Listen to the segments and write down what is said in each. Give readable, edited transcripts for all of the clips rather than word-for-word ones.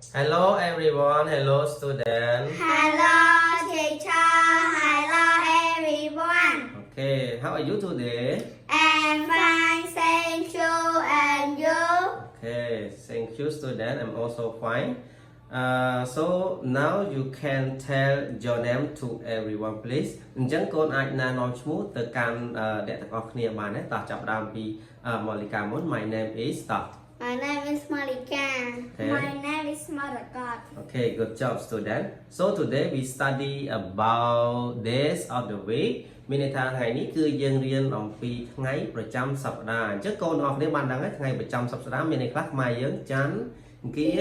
Hello everyone, hello student. Hello teacher, hello everyone. Okay, how are you today? I'm fine, thank you, and you? Okay, thank you student, I'm also fine. So now you can tell your name to everyone please. អញ្ចឹងកូនអាចណែនាំឈ្មោះទៅកាន់អ្នកទាំងអស់គ្នាបានទេតោះចាប់ផ្ដើមពីMolikaមុន My name is តោះ My name is Malika. Okay. My name is Marakat. Okay, good job student. So today we study about days of the week. មានន័យថាថ្ងៃនេះគឺយើងរៀនអំពីថ្ងៃប្រចាំសប្តាហ៍អញ្ចឹងកូនអរគ្នាបានដឹងហើយថ្ងៃប្រចាំសប្តាហ៍មានន័យខ្លះខ្មែរយើងច័ន្ទអង្គារ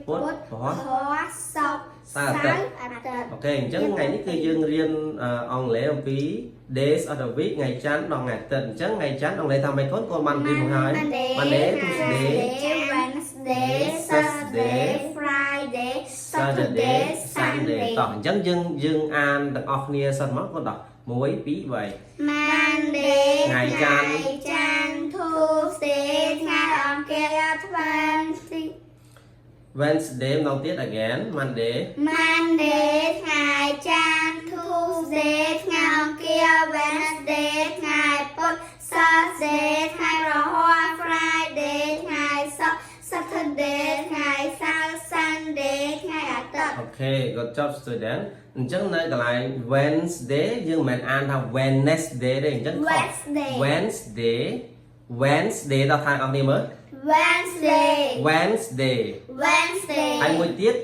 ពុធព្រហស្បតិ៍ សុក្រ សៅរ៍អាទិត្យ អាទិត្យ អូខេអញ្ចឹងថ្ងៃនេះគឺយើងរៀនអង់គ្លេសអំពី days of the week ថ្ងៃច័ន្ទដល់ថ្ងៃអាទិត្យអញ្ចឹងថ្ងៃច័ន្ទអង់គ្លេសថាម៉េចកូនកូនបានរៀនមកហើយ Monday Tuesday Wednesday Thursday Friday Saturday Saturday Sunday Sunday តោះអញ្ចឹងយើងអានទាំងអស់គ្នាសិនមកកូនតោះ1 2 3 Monday ថ្ងៃច័ន្ទ Tuesday ថ្ងៃអង្គារ Wednesday Wednesday ម្ដងទៀត again Monday Monday ថ្ងៃច័ន្ទ Tuesday ថ្ងៃអង្គារ Wednesday ថ្ងៃពុធ Thursday ថ្ងៃរហ័ស Friday ថ្ងៃសុក្រ Saturday ថ្ងៃសៅរ៍ Sunday ថ្ងៃអាទិត្យ Okay good job student អញ្ចឹងនៅកន្លែង Wednesday យើងមិនអានថា Wednesday ទេអញ្ចឹង Wednesday Wednesday ដល់ខាងអស់គ្នាមើល Wednesday Wednesday ហើយមួយទៀត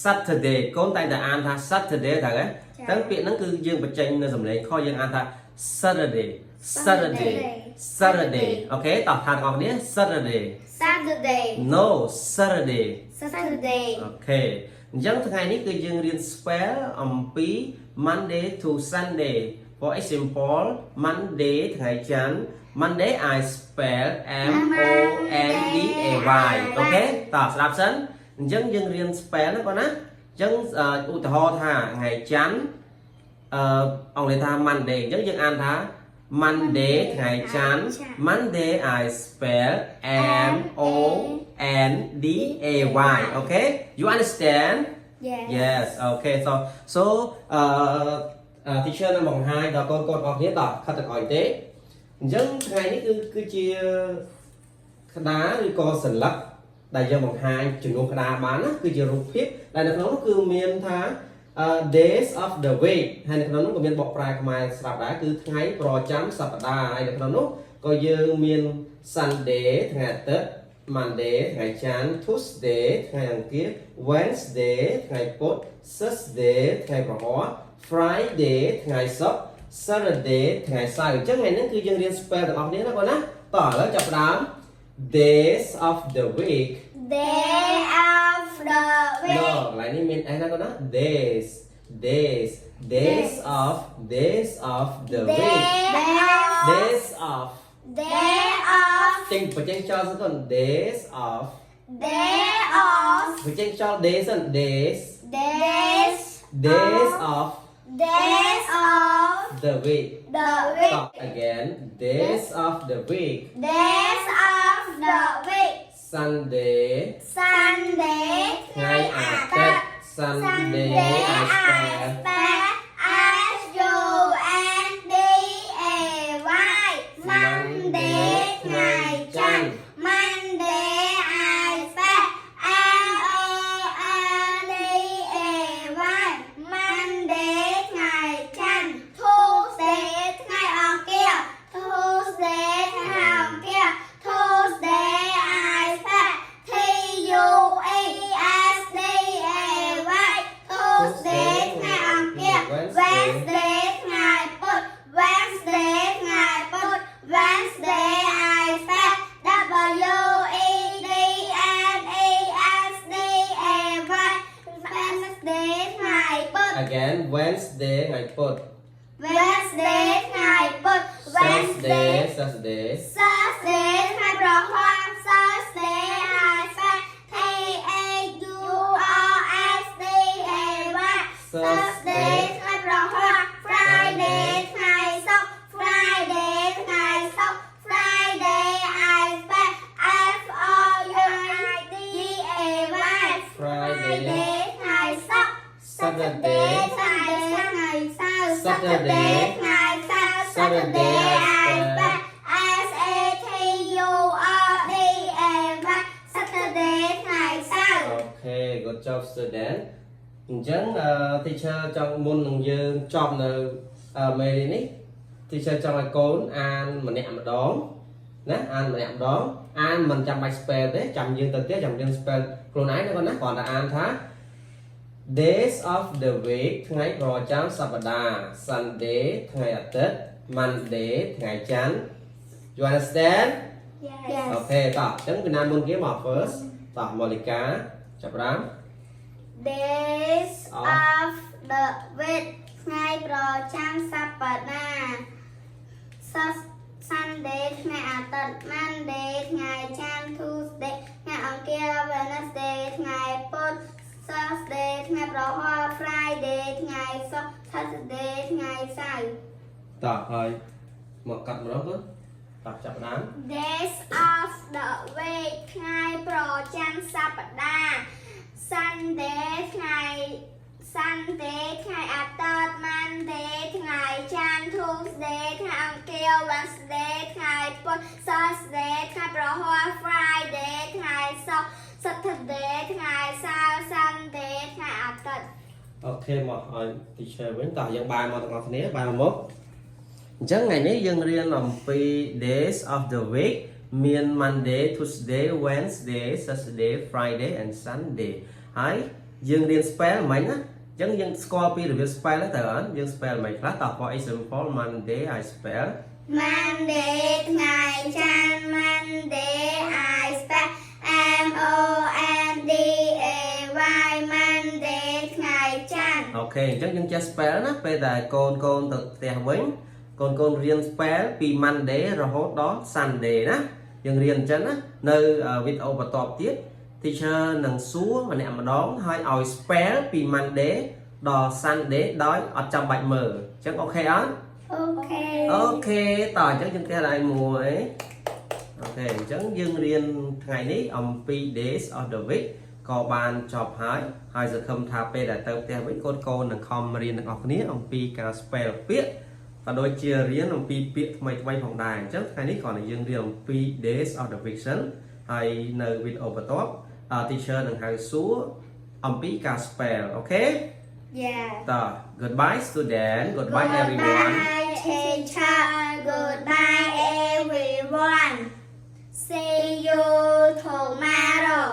Saturday កូនតែងតែអានថា Saturday ត្រូវទេទាំងពាក្យហ្នឹងគឺយើងបញ្ចេញនៅសំឡេងខុសយើងអានថា Saturday Saturday អូខេតោះខាងអស់គ្នា Saturday Saturday No Saturday Saturday អូខេអញ្ចឹងថ្ងៃនេះគឺយើងរៀន spell អំពី Monday to Sunday for example Monday ថ្ងៃច័ន្ទ Monday I spell M O N D A Y អូខេតោះស្ដាប់សិនអញ្ចឹងយើងរៀន spell ណាបងណាអញ្ចឹងឧទាហរណ៍ថាថ្ងៃច័ន្ទអង់គ្លេសថា Monday អញ្ចឹងយើងអានថា Monday ថ្ងៃច័ន្ទ Monday I spell M O N D A Y okay you understand yes okay so teacher នឹងបង្ហាញដល់កូនៗអស់គ្នាតោះខិតទៅក្រោយទេអញ្ចឹងថ្ងៃនេះគឺជាក្តារឬក៏សន្លឹកដែលយើងបង្ហាញចំនួនក្តារបានណាគឺជារូបភាពដែលនៅក្នុងនោះគឺមានថា days of the week ហើយនៅក្នុងនោះក៏មានបកប្រែខ្មែរស្រាប់ដែរគឺថ្ងៃប្រចាំសប្តាហ៍ហើយនៅក្នុងនោះក៏យើងមាន Sunday ថ្ងៃអាទិត្យ Monday ថ្ងៃច័ន្ទ Tuesday ថ្ងៃអង្គារ Wednesday ថ្ងៃពុធ Thursday ថ្ងៃប្រហ័ស Friday ថ្ងៃសុក្រ Saturday ថ្ងៃសៅរ៍អញ្ចឹងថ្ងៃនេះគឺយើងរៀន spell ទាំងអស់គ្នាណាបងណាតោះឥឡូវចាប់ផ្ដើម days of the week Day of the week កន្លែងនេះមានអីណាបងណា days of the week days of ចេញបញ្ចេញចោលសិន days of បញ្ចេញចោល days សិន days of the week Stop again days of the week Sunday ថ្ងៃអាទិត្យ Sunday I spell Monday ថ្ងៃច័ន្ទ Monday I spell Monday ថ្ងៃច័ន្ទ Tuesday ថ្ងៃអង្គារ Tuesday ថ្ងៃអង្គារ Tuesday I spell Tuesday ថ្ងៃអង្គារ Wednesday ថ្ងៃពុធ Wednesday ថ្ងៃពុធ Wednesday I spell Wednesday ថ្ងៃពុធ again Wednesday ថ្ងៃពុធ Wednesday ថ្ងៃពុធ Wednesday Saturday Thursday ថ្ងៃប្រហ័ស Thursday I spell Thursday ថ្ងៃប្រហ័ស Friday ថ្ងៃសុក្រ Friday ថ្ងៃសុក្រ Friday I spell Friday Friday ថ្ងៃសុក្រ Saturday ថ្ងៃសៅរ៍ Saturday ថ្ងៃសៅរ៍ Saturday I spell S A T U R D A Y Saturday ថ្ងៃសៅរ៍ Okay good job student អញ្ចឹង teacher ចង់មុននឹងយើងចប់នៅមេរៀននេះ teacher ចង់ឲ្យកូនអានម្នាក់ម្ដងណាអានម្នាក់ម្ដងអានមិនចាំបាច់ spell ទេចាំយើងទៅទៀតចាំយើង spell ខ្លួនឯងណាគាត់ណាគ្រាន់តែអានថា days of the week ថ្ងៃប្រចាំសប្តាហ៍ Sunday ថ្ងៃអាទិត្យ Monday ថ្ងៃច័ន្ទ you understand Yes Okay តោះអញ្ចឹងពីណាមុនគេមក first តោះ Monica ចាប់ផ្ដើម Days of the week ថ្ងៃប្រចាំសប្តាហ៍ Sunday ថ្ងៃអាទិត្យ Monday ថ្ងៃច័ន្ទ Tuesday ថ្ងៃអង្គារ Wednesday ថ្ងៃពុធ Thursday ថ្ងៃប្រហ័ស Friday ថ្ងៃសុក្រ Saturday ថ្ងៃសៅរ៍ តោះហើយមកកាត់ម្ដងទៅតោះចាប់ផ្ដើម Days of the week ថ្ងៃប្រចាំសប្តាហ៍ Sunday ថ្ងៃអាទិត្យ Monday ថ្ងៃច័ន្ទ Tuesday ថ្ងៃអង្គារ Wednesday ថ្ងៃពុធ Thursday ថ្ងៃប្រហ័ស Friday ថ្ងៃសុក្រ Saturday ថ្ងៃសៅរ៍ Sunday ថ្ងៃអាទិត្យ អូខេមកឲ្យ teacher វិញតោះយើងបាយមកទាំងអស់គ្នាបាយមកអញ្ចឹងថ្ងៃនេះយើងរៀនអំពី days of the week មាន Monday Tuesday Wednesday Saturday Friday and Sunday ហើយយើងរៀន spell មិនណាអញ្ចឹងយើងស្គាល់ពីរបៀប spell ទៅអត់យើង spell មិនខ្លះតោះ for example Monday I spell Monday ថ្ងៃច័ន្ទ Monday I spell M O N D A Y Monday ថ្ងៃច័ន្ទ អូខេអញ្ចឹងយើងចេះ spell ណាពេលដែលកូនទៅផ្ទះវិញកូនរៀន spell ពី Monday រហូតដល់ Sunday ណាយើងរៀនអញ្ចឹងណានៅវីដេអូបន្តទៀត teacher នឹងសួរម្នាក់ម្ដងហើយឲ្យ spell ពី Monday ដល់ Sunday ដោយអត់ចាំបាច់មើលអញ្ចឹងអូខេអត់ អូខេ អូខេតោះអញ្ចឹងយើងផ្ទះឡើងមួយអូខេអញ្ចឹងយើងរៀនថ្ងៃនេះអំពី days of the week ក៏បានចប់ហើយសង្ឃឹមថាពេលដែលទៅផ្ទះវិញកូននឹងខំរៀនទាំងអស់គ្នាអំពីការ spell ពាក្យក៏ដូចជារៀនអំពីពាក្យថ្មីផងដែរអញ្ចឹងថ្ងៃនេះគ្រាន់តែយើងរៀនអំពី days of the week សិនហើយនៅវីដេអូបន្ទាប់ teacher នឹងហៅសួរអំពីការ spell អូខេ Yeah goodbye student goodbye everyone Goodbye teacher Goodbye everyone See you tomorrow